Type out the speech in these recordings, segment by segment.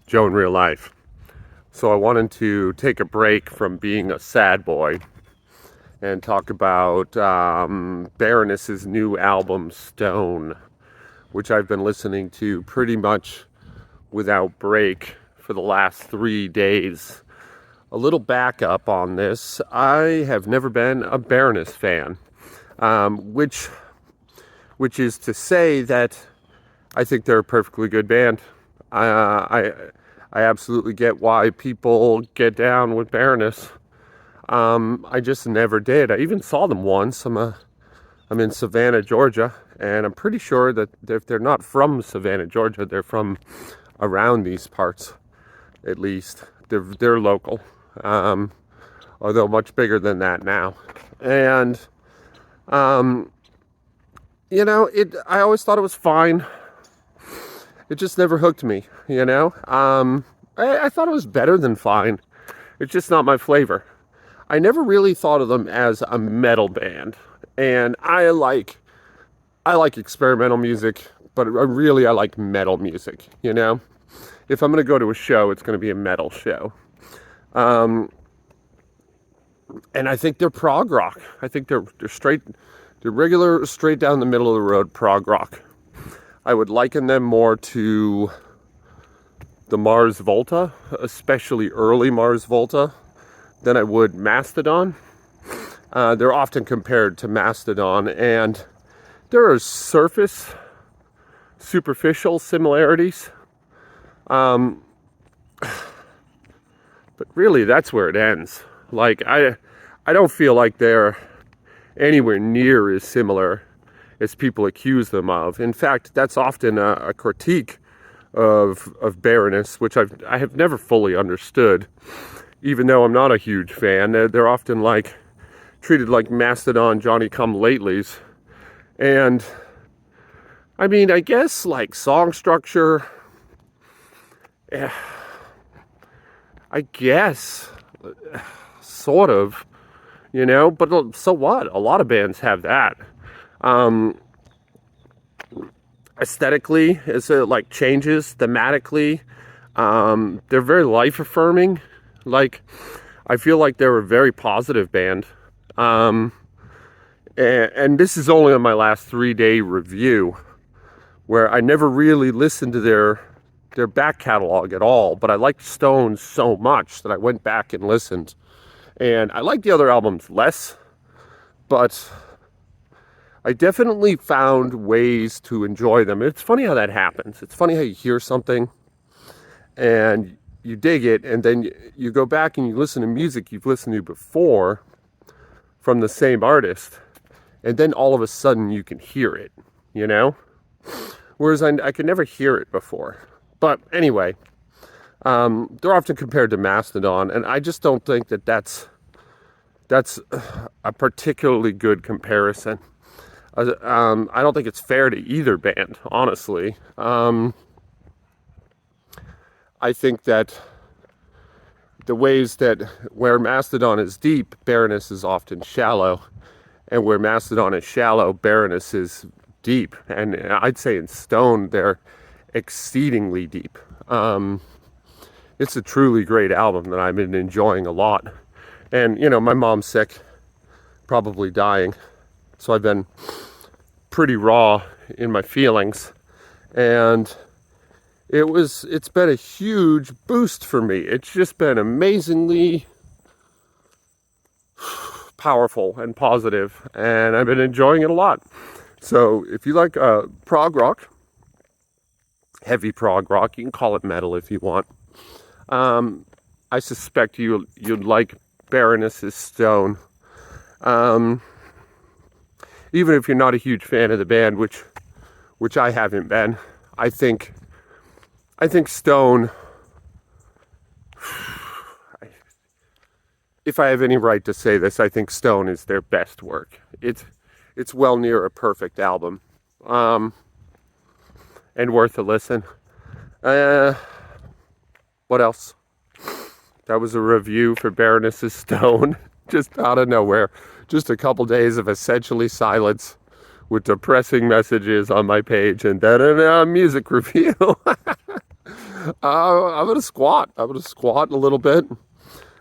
Joe in real life. So I wanted to take a break from being a sad boy and talk about Baroness's new album, Stone, which I've been listening to pretty much without break for the last 3 days. A little backup on this. I have never been a Baroness fan, which is to say that I think they're a perfectly good band. I absolutely get why people get down with Baroness. I just never did. I even saw them once. I'm in Savannah, Georgia, and I'm pretty sure that if they're not from Savannah, Georgia, they're from around these parts, at least. They're local, although much bigger than that now. And I always thought it was fine. It just never hooked me, I thought it was better than fine. It's just not my flavor. I never really thought of them as a metal band. And I like experimental music, but I like metal music, If I'm going to go to a show, it's going to be a metal show. And I think they're prog rock. I think they're regular, straight down the middle of the road prog rock. I would liken them more to the Mars Volta, especially early Mars Volta, than I would Mastodon. They're often compared to Mastodon, and there are superficial similarities. But really, that's where it ends. I don't feel like they're anywhere near as similar as people accuse them of. In fact, that's often a critique of Baroness, which I have never fully understood, even though I'm not a huge fan. They're often treated like Mastodon Johnny-come-latelys. And I mean, I guess song structure, I guess sort of, but so what? A lot of bands have that. Aesthetically, as it changes thematically, they're very life affirming. I feel like they're a very positive band. And this is only on my last 3-day review, where I never really listened to their back catalog at all, but I liked Stone so much that I went back and listened. And I like the other albums less, but I definitely found ways to enjoy them. It's funny how that happens. It's funny how you hear something and you dig it, and then you go back and you listen to music you've listened to before from the same artist, and then all of a sudden you can hear it, Whereas I could never hear it before. But anyway, they're often compared to Mastodon, and I just don't think that that's a particularly good comparison. I don't think it's fair to either band, honestly. I think that the ways that where Mastodon is deep, Baroness is often shallow, and where Mastodon is shallow, Baroness is deep. And I'd say in Stone, they're exceedingly deep. It's a truly great album that I've been enjoying a lot. And, my mom's sick, probably dying. So I've been pretty raw in my feelings. And it's been a huge boost for me. It's just been amazingly powerful and positive. And I've been enjoying it a lot. So if you like prog rock, heavy prog rock, you can call it metal if you want. I suspect you'd like Baroness's Stone. Even if you're not a huge fan of the band, which I haven't been, I think Stone, if I have any right to say this, I think Stone is their best work. It's well near a perfect album, and worth a listen. What else? That was a review for Baroness's Stone, just out of nowhere. Just a couple days of essentially silence with depressing messages on my page, and then a music review. I'm gonna squat. I'm gonna squat a little bit.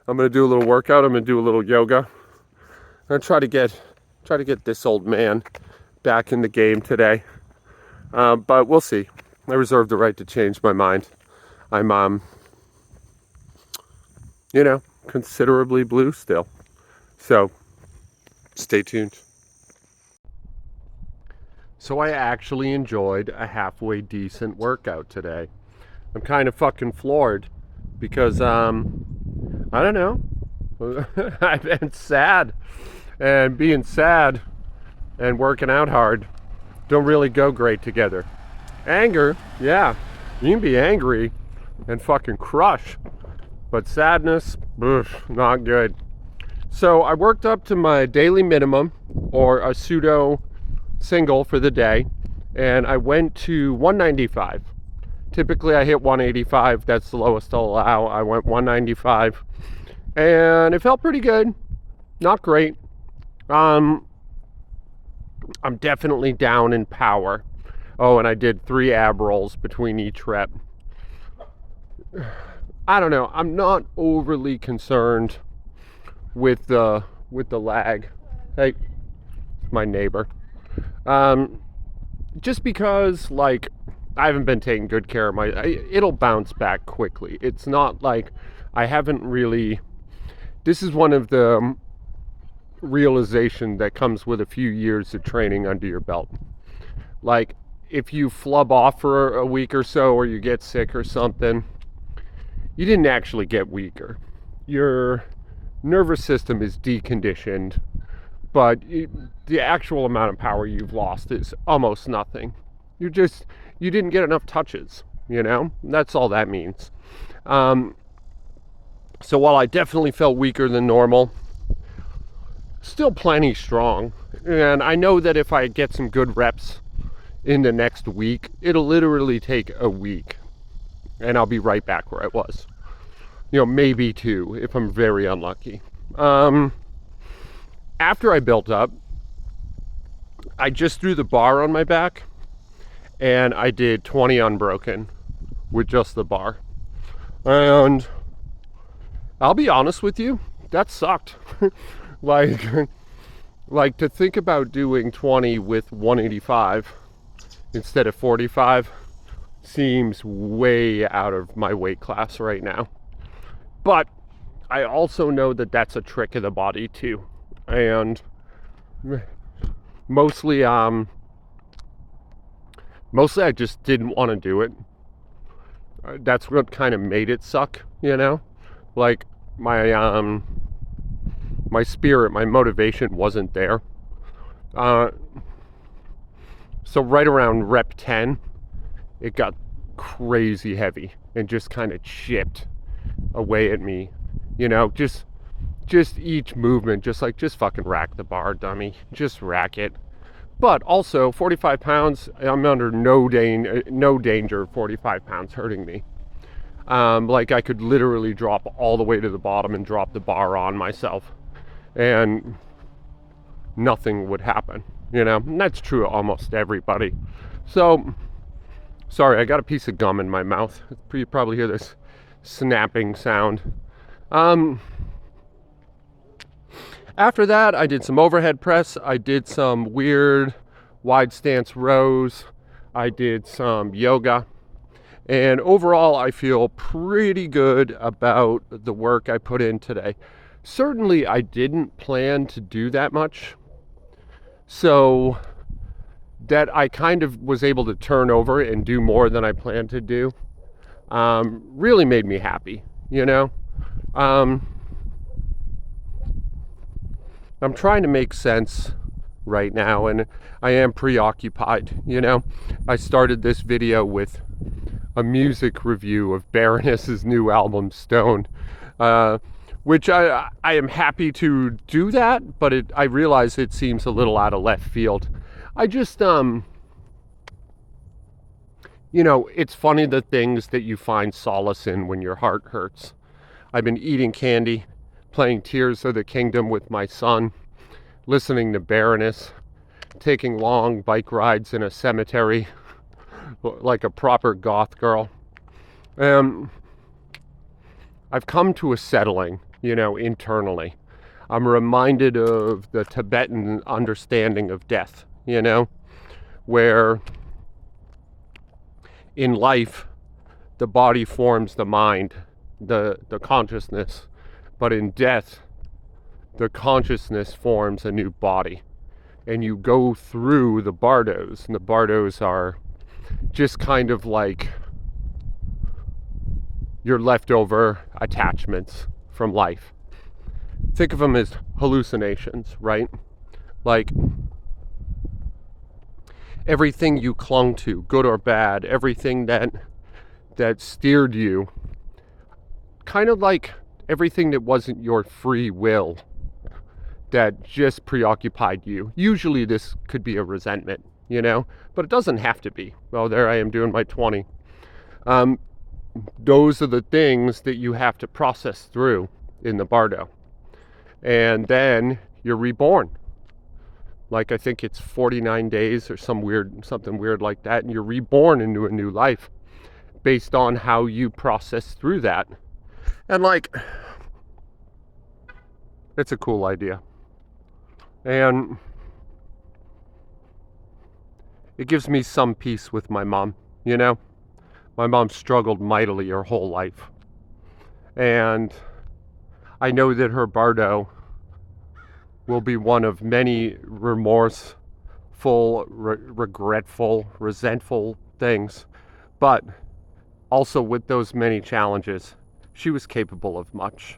I'm gonna do a little workout. I'm gonna do a little yoga. I'm gonna try to get this old man back in the game today. But we'll see. I reserve the right to change my mind. I'm considerably blue still. So stay tuned. So I actually enjoyed a halfway decent workout today. I'm kind of fucking floored because I don't know. I've been sad, and being sad and working out hard don't really go great together. Anger, yeah, you can be angry and fucking crush, but sadness, not good. So I worked up to my daily minimum, or a pseudo single for the day, and I went to 195. Typically I hit 185, that's the lowest I'll allow. I went 195, and it felt pretty good. Not great. I'm definitely down in power. Oh, and I did 3 ab rolls between each rep. I don't know. I'm not overly concerned with the lag. Hey, my neighbor. Just because, like, I haven't been taking good care of it'll bounce back quickly. It's not like I haven't really. This is one of the realization that comes with a few years of training under your belt. Like, if you flub off for a week or so, or you get sick or something, you didn't actually get weaker. Your nervous system is deconditioned, but the actual amount of power you've lost is almost nothing. You didn't get enough touches, That's all that means. So while I definitely felt weaker than normal, still plenty strong. And I know that if I get some good reps in the next week, it'll literally take a week, and I'll be right back where I was. Maybe 2 if I'm very unlucky. After I built up, I just threw the bar on my back, and I did 20 unbroken with just the bar. And I'll be honest with you, that sucked. like to think about doing 20 with 185 instead of 45 seems way out of my weight class right now. But I also know that that's a trick of the body too. And mostly I just didn't want to do it. That's what kind of made it suck, Like, my spirit, my motivation wasn't there. So right around rep 10, it got crazy heavy and just kind of chipped away at me. Just each movement, just fucking rack the bar, dummy. Just rack it. But also, 45 pounds, I'm under no danger of 45 pounds hurting me. Like, I could literally drop all the way to the bottom and drop the bar on myself, and nothing would happen, And that's true of almost everybody. So, sorry, I got a piece of gum in my mouth. You probably hear this snapping sound. After that, I did some overhead press. I did some weird wide stance rows. I did some yoga. And overall, I feel pretty good about the work I put in today. Certainly, I didn't plan to do that much, so that I kind of was able to turn over and do more than I planned to do really made me happy, I'm trying to make sense right now, and I am preoccupied, I started this video with a music review of Baroness's new album, Stone, which I am happy to do that, but I realize it seems a little out of left field. I just, it's funny the things that you find solace in when your heart hurts. I've been eating candy, playing Tears of the Kingdom with my son, listening to Baroness, taking long bike rides in a cemetery like a proper goth girl. Um, I've come to a settling, internally. I'm reminded of the Tibetan understanding of death, where in life, the body forms the mind, the consciousness, but in death, the consciousness forms a new body. And you go through the bardos, and the bardos are just kind of like your leftover attachments from life. Think of them as hallucinations, right? Like everything you clung to, good or bad, everything that steered you, kind of like everything that wasn't your free will, that just preoccupied you. Usually this could be a resentment, but it doesn't have to be. Well, there I am doing my 20. Those are the things that you have to process through in the bardo. And then you're reborn. Like I think it's 49 days or something weird like that, and you're reborn into a new life based on how you process through that. And like, it's a cool idea. And it gives me some peace with my mom, My mom struggled mightily her whole life. And I know that her bardo will be one of many remorseful, regretful, resentful things. But also with those many challenges, she was capable of much.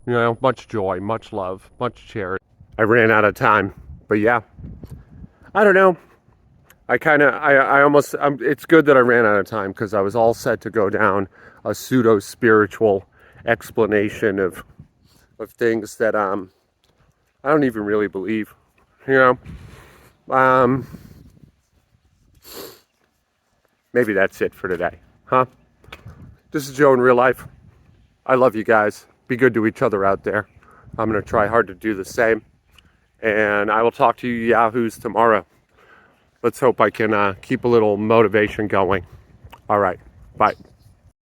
Much joy, much love, much charity. I ran out of time, but yeah. I don't know. It's good that I ran out of time because I was all set to go down a pseudo-spiritual explanation of things that I don't even really believe, Maybe that's it for today, huh? This is Joe in real life. I love you guys. Be good to each other out there. I'm going to try hard to do the same. And I will talk to you yahoos tomorrow. Let's hope I can keep a little motivation going. All right. Bye.